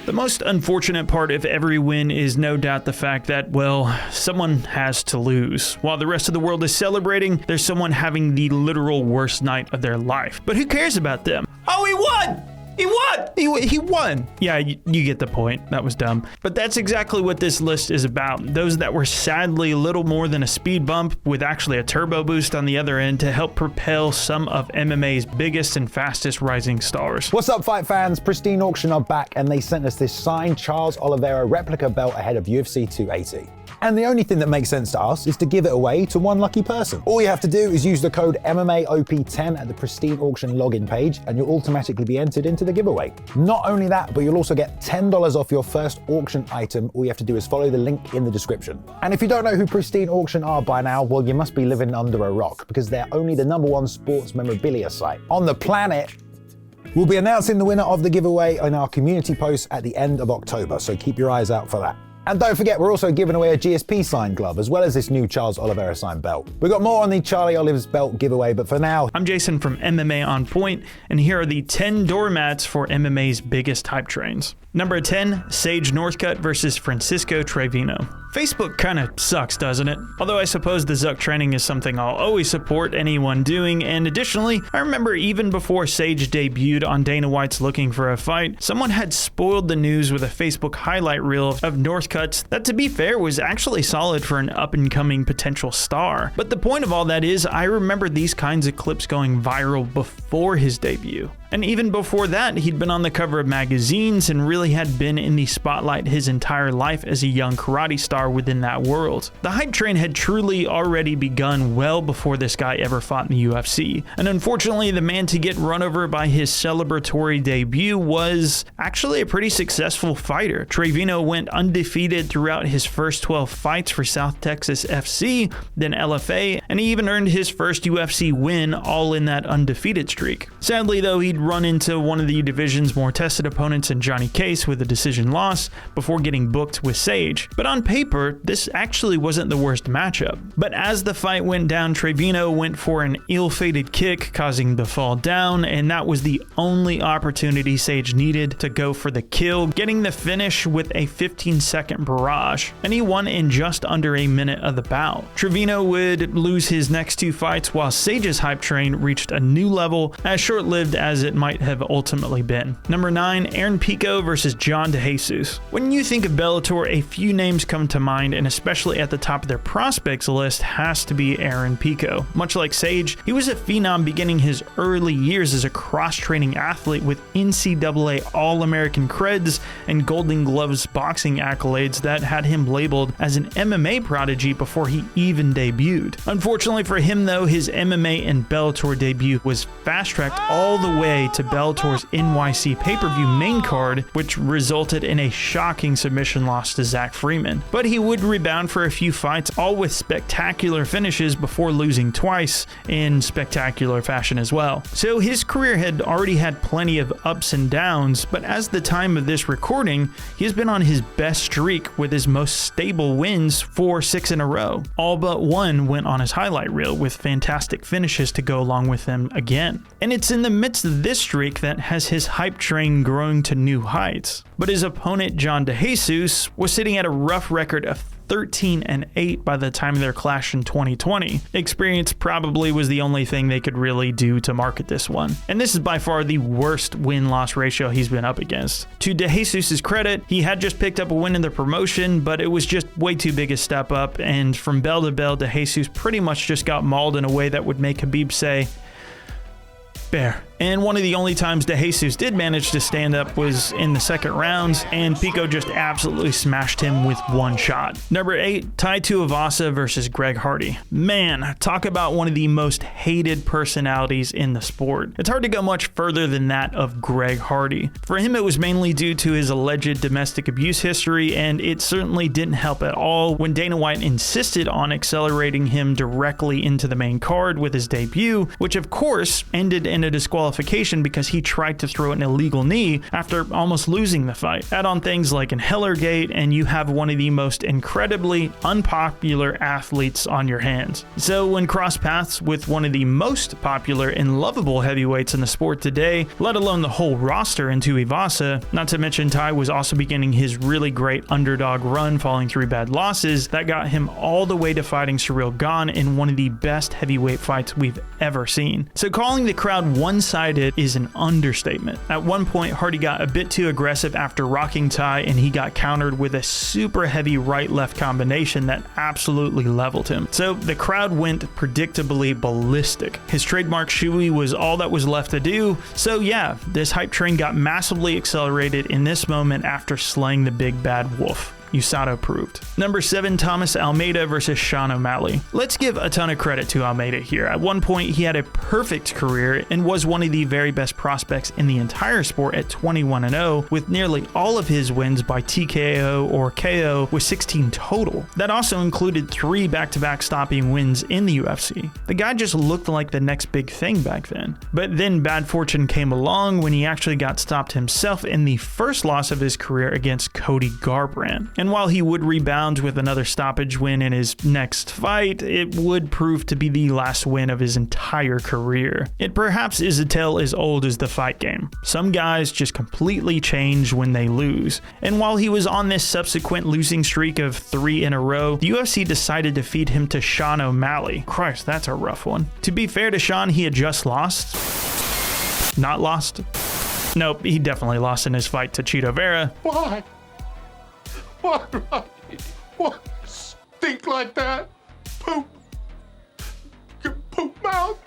The most unfortunate part of every win is no doubt the fact that, well, someone has to lose. While the rest of the world is celebrating, there's someone having the literal worst night of their life. But who cares about them? Oh, he won! He won! He won! Yeah, you get the point. That was dumb. But that's exactly what this list is about. Those that were sadly little more than a speed bump with actually a turbo boost on the other end to help propel some of MMA's biggest and fastest rising stars. What's up, fight fans? Pristine Auction are back and they sent us this signed Charles Oliveira replica belt ahead of UFC 280. And the only thing that makes sense to us is to give it away to one lucky person. All you have to do is use the code MMAOP10 at the Pristine Auction login page and you'll automatically be entered into the giveaway. Not only that, but you'll also get $10 off your first auction item. All you have to do is follow the link in the description. And if you don't know who Pristine Auction are by now, well, you must be living under a rock because they're only the #1 sports memorabilia site on the planet. We'll be announcing the winner of the giveaway in our community post at the end of October, so keep your eyes out for that. And don't forget, we're also giving away a GSP signed glove, as well as this new Charles Oliveira signed belt. We've got more on the Charlie Olive's belt giveaway, but for now... I'm Jason from MMA On Point, and here are the 10 doormats for MMA's biggest hype trains. Number 10, Sage Northcutt versus Francisco Trevino. Facebook kinda sucks, doesn't it? Although I suppose the Zuck training is something I'll always support anyone doing, and additionally, I remember even before Sage debuted on Dana White's Looking for a Fight, someone had spoiled the news with a Facebook highlight reel of Northcutt's that, to be fair, was actually solid for an up-and-coming potential star. But the point of all that is, I remember these kinds of clips going viral before his debut. And even before that, he'd been on the cover of magazines and really had been in the spotlight his entire life as a young karate star within that world. The hype train had truly already begun well before this guy ever fought in the UFC. And unfortunately, the man to get run over by his celebratory debut was actually a pretty successful fighter. Trevino went undefeated throughout his first 12 fights for South Texas FC, then LFA, and he even earned his first UFC win all in that undefeated streak. Sadly though, he'd run into one of the division's more tested opponents in Johnny Case with a decision loss before getting booked with Sage. But on paper, this actually wasn't the worst matchup. But as the fight went down, Trevino went for an ill-fated kick, causing the fall down, and that was the only opportunity Sage needed to go for the kill, getting the finish with a 15-second barrage. And he won in just under a minute of the bout. Trevino would lose his next 2 fights while Sage's hype train reached a new level, as short-lived as it might have ultimately been. Number 9, Aaron Pico versus John DeJesus. When you think of Bellator, a few names come to mind, and especially at the top of their prospects list has to be Aaron Pico. Much like Sage, he was a phenom beginning his early years as a cross-training athlete with NCAA All-American creds and Golden Gloves boxing accolades that had him labeled as an MMA prodigy before he even debuted. Unfortunately for him though, his MMA and Bellator debut was fast-tracked all the way to Bellator's NYC pay-per-view main card, which resulted in a shocking submission loss to Zach Freeman. But he would rebound for a few fights, all with spectacular finishes before losing twice in spectacular fashion as well. So his career had already had plenty of ups and downs, but as the time of this recording, he has been on his best streak with his most stable wins for 6 in a row. All but one went on his highlight reel with fantastic finishes to go along with them again. And it's in the midst of this streak that has his hype train growing to new heights. But his opponent John DeJesus was sitting at a rough record of 13-8 by the time of their clash in 2020. Experience probably was the only thing they could really do to market this one. And this is by far the worst win-loss ratio he's been up against. To DeJesus' credit, he had just picked up a win in the promotion, but it was just way too big a step up, and from bell to bell, DeJesus pretty much just got mauled in a way that would make Khabib say, "Bear." And one of the only times DeJesus did manage to stand up was in the second rounds, and Pico just absolutely smashed him with one shot. Number 8, Tai Tuivasa versus Greg Hardy. Man, talk about one of the most hated personalities in the sport. It's hard to go much further than that of Greg Hardy. For him, it was mainly due to his alleged domestic abuse history, and it certainly didn't help at all when Dana White insisted on accelerating him directly into the main card with his debut, which of course ended in a disqualification disqualification because he tried to throw an illegal knee after almost losing the fight. Add on things like an Hellergate, and you have one of the most incredibly unpopular athletes on your hands. So when cross paths with one of the most popular and lovable heavyweights in the sport today, let alone the whole roster in Tuivasa, not to mention Tai was also beginning his really great underdog run following 3 bad losses that got him all the way to fighting Ciryl Gane in one of the best heavyweight fights we've ever seen. So calling the crowd one-sided is an understatement. At one point, Hardy got a bit too aggressive after rocking Tai, and he got countered with a super heavy right-left combination that absolutely leveled him. So the crowd went predictably ballistic. His trademark shoey was all that was left to do. So yeah, this hype train got massively accelerated in this moment after slaying the big bad wolf. USADA approved. Number 7, Thomas Almeida versus Sean O'Malley. Let's give a ton of credit to Almeida here. At one point, he had a perfect career and was one of the very best prospects in the entire sport at 21-0, with nearly all of his wins by TKO or KO, with 16 total. That also included 3 back-to-back stopping wins in the UFC. The guy just looked like the next big thing back then. But then bad fortune came along when he actually got stopped himself in the first loss of his career against Cody Garbrandt. And while he would rebound with another stoppage win in his next fight, it would prove to be the last win of his entire career. It perhaps is a tale as old as the fight game. Some guys just completely change when they lose. And while he was on this subsequent losing streak of 3 in a row, the UFC decided to feed him to Sean O'Malley. Christ, that's a rough one. To be fair to Sean, he had just lost. Not lost. Nope, he definitely lost in his fight to Chito Vera. Why? Why, Rocky? Why stink like that? Poop. Poop mouth.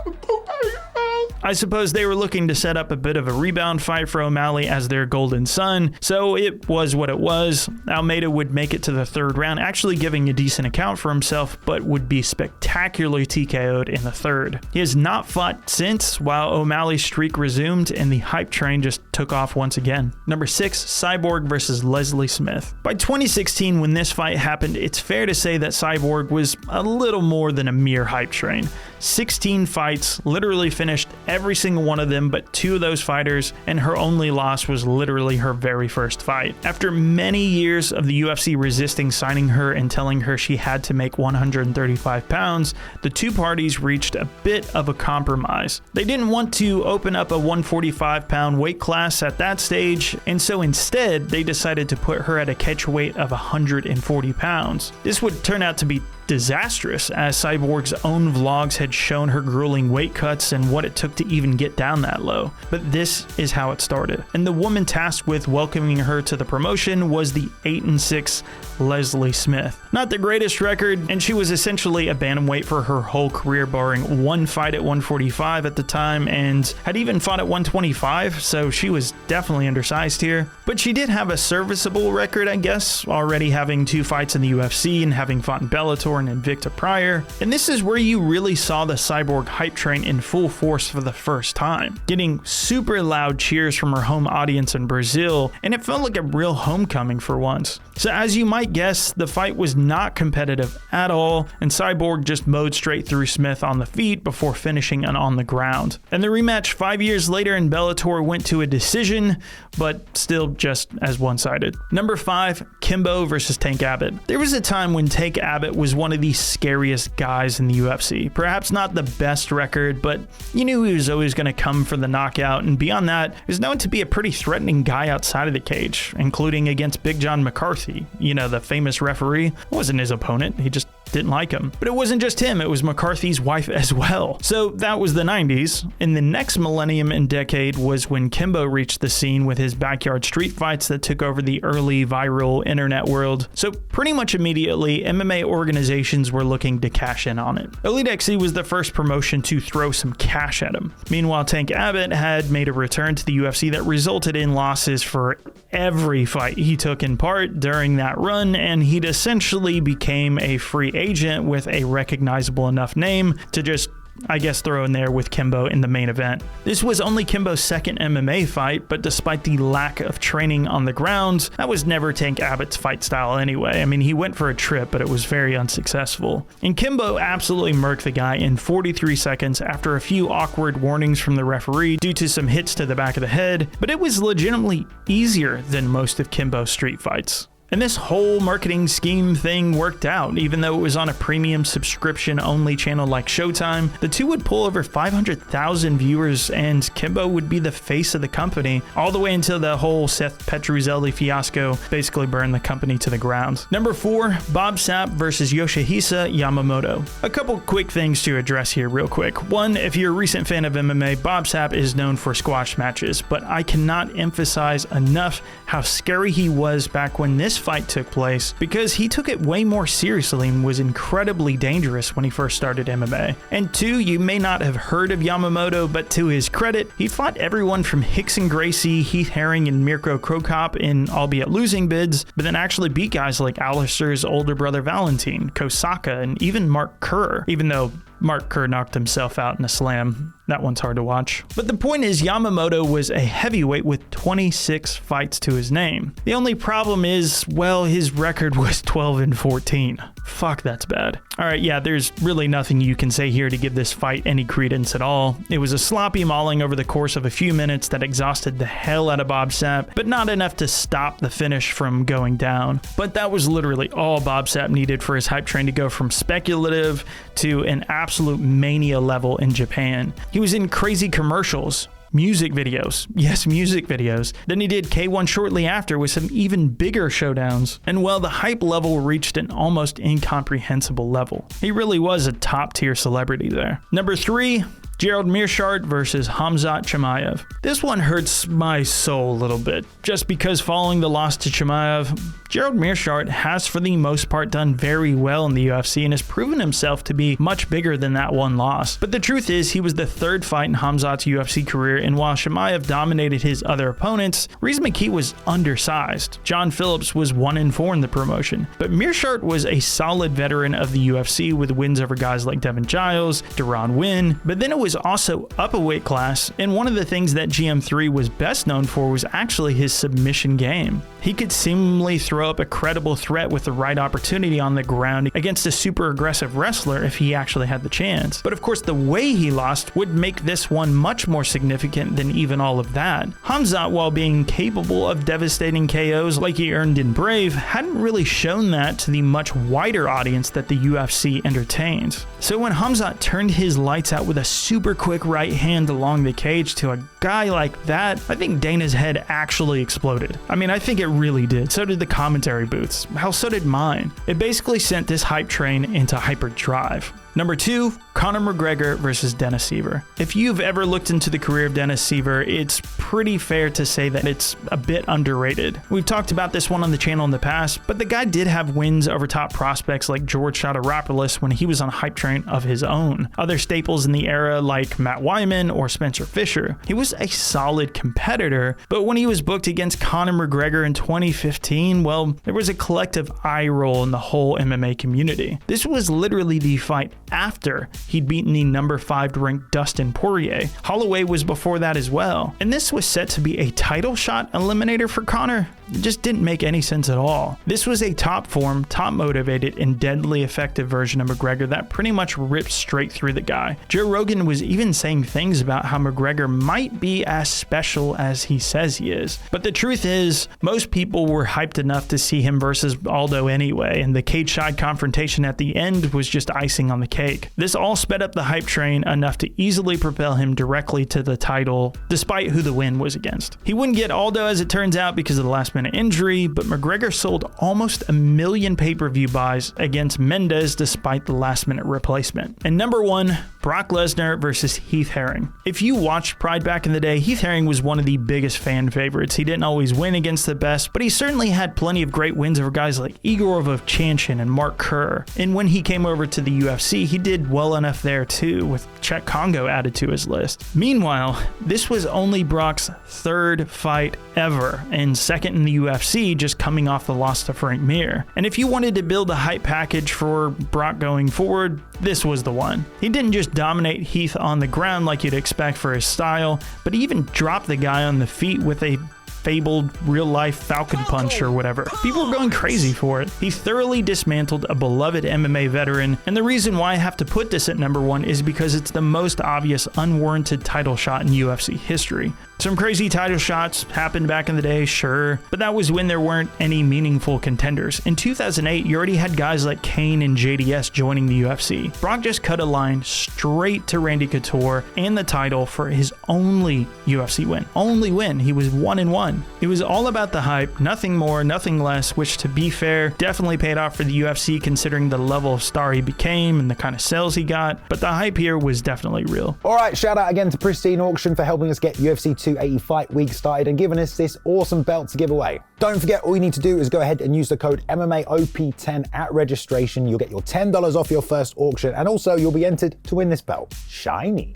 Poop out of your mouth. I suppose they were looking to set up a bit of a rebound fight for O'Malley as their golden son, so it was what it was. Almeida would make it to the 3rd round, actually giving a decent account for himself, but would be spectacularly TKO'd in the 3rd. He has not fought since, while O'Malley's streak resumed and the hype train just took off once again. Number 6, CYBORG versus Leslie Smith. By 2016, when this fight happened, it's fair to say that CYBORG was a little more than a mere hype train. 16 fights, literally finished every single one of them but 2 of those fighters, and her only loss was literally her very first fight. After many years of the UFC resisting signing her and telling her she had to make 135 pounds, the 2 parties reached a bit of a compromise. They didn't want to open up a 145-pound weight class at that stage, and so instead they decided to put her at a catch weight of 140 pounds. This would turn out to be disastrous, as CYBORG's own vlogs had shown her grueling weight cuts and what it took to even get down that low. But this is how it started. And the woman tasked with welcoming her to the promotion was the 8-6 Leslie Smith. Not the greatest record, and she was essentially a bantamweight for her whole career, barring 1 fight at 145 at the time, and had even fought at 125, so she was definitely undersized here. But she did have a serviceable record, I guess, already having 2 fights in the UFC and having fought in Bellator and Invicta prior. And this is where you really saw the CYBORG hype train in full force for the first time, getting super loud cheers from her home audience in Brazil, and it felt like a real homecoming for once. So as you might guess, the fight was not competitive at all, and CYBORG just mowed straight through Smith on the feet before finishing on the ground. And the rematch 5 years later in Bellator went to a decision, but still just as one-sided. Number 5, Kimbo versus Tank Abbott. There was a time when Tank Abbott was one of the scariest guys in the UFC. Perhaps not the best record, but you knew he was always going to come for the knockout, and beyond that, he was known to be a pretty threatening guy outside of the cage, including against Big John McCarthy, you know, the famous referee. It wasn't his opponent, he just didn't like him. But it wasn't just him, it was McCarthy's wife as well. So that was the 90s. In the next millennium and decade was when Kimbo reached the scene with his backyard street fights that took over the early viral internet world. So pretty much immediately, MMA organizations were looking to cash in on it. Elite XC was the first promotion to throw some cash at him. Meanwhile, Tank Abbott had made a return to the UFC that resulted in losses for every fight he took in part during that run, and he'd essentially became a free agent with a recognizable enough name to just I guess throw in there with Kimbo in the main event. This was only Kimbo's second MMA fight, but despite the lack of training on the ground, that was never Tank Abbott's fight style anyway. I mean, he went for a trip, but it was very unsuccessful. And Kimbo absolutely murked the guy in 43 seconds after a few awkward warnings from the referee due to some hits to the back of the head, but it was legitimately easier than most of Kimbo's street fights. And this whole marketing scheme thing worked out. Even though it was on a premium subscription-only channel like Showtime, the two would pull over 500,000 viewers, and Kimbo would be the face of the company, all the way until the whole Seth Petruzzelli fiasco basically burned the company to the ground. Number 4, Bob Sapp versus Yoshihisa Yamamoto. A couple quick things to address here real quick. One, if you're a recent fan of MMA, Bob Sapp is known for squash matches, but I cannot emphasize enough how scary he was back when this fight took place, because he took it way more seriously and was incredibly dangerous when he first started MMA. And 2, you may not have heard of Yamamoto, but to his credit, he fought everyone from Rickson Gracie, Heath Herring, and Mirko Krokop in albeit losing bids, but then actually beat guys like Alistair's older brother Valentin, Kosaka, and even Mark Kerr, even though Mark Kerr knocked himself out in a slam. That one's hard to watch. But the point is, Yamamoto was a heavyweight with 26 fights to his name. The only problem is, well, his record was 12-14. Fuck, that's bad. Alright, yeah, there's really nothing you can say here to give this fight any credence at all. It was a sloppy mauling over the course of a few minutes that exhausted the hell out of Bob Sapp, but not enough to stop the finish from going down. But that was literally all Bob Sapp needed for his hype train to go from speculative to an absolute mania level in Japan. He was in crazy commercials, music videos. Yes, music videos. Then he did K1 shortly after with some even bigger showdowns. And well, the hype level reached an almost incomprehensible level. He really was a top tier celebrity there. Number 3, Gerald Meerschaert versus Khamzat Chimaev. This one hurts my soul a little bit, just because following the loss to Chimaev, Gerald Meerschaert has for the most part done very well in the UFC and has proven himself to be much bigger than that one loss. But the truth is, he was the third fight in Khamzat's UFC career, and while Chimaev dominated his other opponents, Rhys McKee was undersized. John Phillips was 1-4 in the promotion, but Meerschaert was a solid veteran of the UFC with wins over guys like Devin Giles, Deron Winn, but then it was also up a weight class, and one of the things that GM3 was best known for was actually his submission game. He could seemingly throw up a credible threat with the right opportunity on the ground against a super aggressive wrestler if he actually had the chance. But of course, the way he lost would make this one much more significant than even all of that. Khamzat, while being capable of devastating KOs like he earned in Brave, hadn't really shown that to the much wider audience that the UFC entertains. So when Khamzat turned his lights out with a super quick right hand along the cage to a guy like that, I think Dana's head actually exploded. I mean, I think it really did. So did the commentary booths. Hell, so did mine. It basically sent this hype train into hyperdrive. Number 2, Conor McGregor versus Dennis Siver. If you've ever looked into the career of Dennis Siver, it's pretty fair to say that it's a bit underrated. We've talked about this one on the channel in the past, but the guy did have wins over top prospects like George Shadoropoulos when he was on a hype train of his own. Other staples in the era like Matt Wyman or Spencer Fisher. He was a solid competitor, but when he was booked against Conor McGregor in 2015, well, there was a collective eye roll in the whole MMA community. This was literally the fight after he'd beaten the number 5 ranked Dustin Poirier. Holloway was before that as well. And this was set to be a title shot eliminator for Conor. It just didn't make any sense at all. This was a top form, top motivated, and deadly effective version of McGregor that pretty much ripped straight through the guy. Joe Rogan was even saying things about how McGregor might be as special as he says he is. But the truth is, most people were hyped enough to see him versus Aldo anyway, and the cage-side confrontation at the end was just icing on the cake. This all sped up the hype train enough to easily propel him directly to the title, despite who the win was against. He wouldn't get Aldo as it turns out because of the last-minute injury, but McGregor sold almost 1 million pay-per-view buys against Mendes despite the last-minute replacement. And number 1, Brock Lesnar versus Heath Herring. If you watched Pride back in the day, Heath Herring was one of the biggest fan favorites. He didn't always win against the best, but he certainly had plenty of great wins over guys like Igor Vovchanchyn and Mark Kerr. And when he came over to the UFC, he did well enough there too, with Czech Congo added to his list. Meanwhile, this was only Brock's third fight ever, and second in the UFC, just coming off the loss to Frank Mir. And if you wanted to build a hype package for Brock going forward, this was the one. He didn't just dominate Heath on the ground like you'd expect for his style, but he even dropped the guy on the feet with a fabled real-life Falcon Punch or whatever. People were going crazy for it. He thoroughly dismantled a beloved MMA veteran, and the reason why I have to put this at number 1 is because it's the most obvious unwarranted title shot in UFC history. Some crazy title shots happened back in the day, sure, but that was when there weren't any meaningful contenders. In 2008, you already had guys like Kane and JDS joining the UFC. Brock just cut a line straight to Randy Couture and the title for his only UFC win. Only win. He was 1-1. It was all about the hype, nothing more, nothing less, which, to be fair, definitely paid off for the UFC considering the level of star he became and the kind of sales he got, but the hype here was definitely real. All right, shout out again to Pristine Auction for helping us get UFC 280 Fight Week started and giving us this awesome belt to give away. Don't forget, all you need to do is go ahead and use the code MMAOP10 at registration. You'll get your $10 off your first auction, and also you'll be entered to win this belt. Shiny.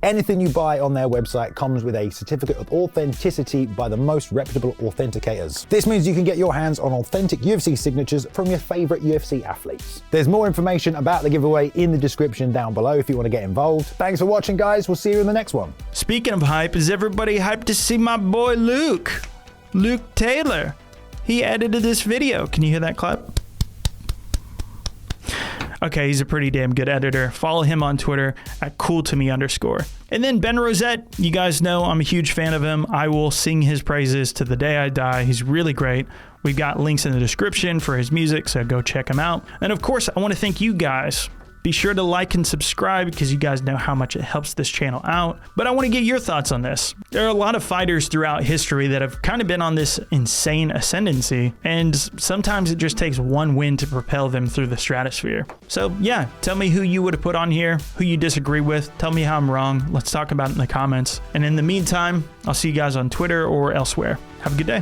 Anything you buy on their website comes with a certificate of authenticity by the most reputable authenticators. This means you can get your hands on authentic UFC signatures from your favorite UFC athletes. There's more information about the giveaway in the description down below if you want to get involved. Thanks for watching, guys. We'll see you in the next one. Speaking of hype, is everybody hyped to see my boy Luke Taylor? He edited this video. Can you hear that clap? Okay, he's a pretty damn good editor. Follow him on Twitter at @cooltome_. And then Ben Rosette, you guys know I'm a huge fan of him. I will sing his praises to the day I die. He's really great. We've got links in the description for his music, so go check him out. And of course, I want to thank you guys. Be sure to like and subscribe because you guys know how much it helps this channel out. But I want to get your thoughts on this. There are a lot of fighters throughout history that have kind of been on this insane ascendancy, and sometimes it just takes one win to propel them through the stratosphere. So yeah, tell me who you would have put on here, who you disagree with. Tell me how I'm wrong. Let's talk about it in the comments. And in the meantime, I'll see you guys on Twitter or elsewhere. Have a good day.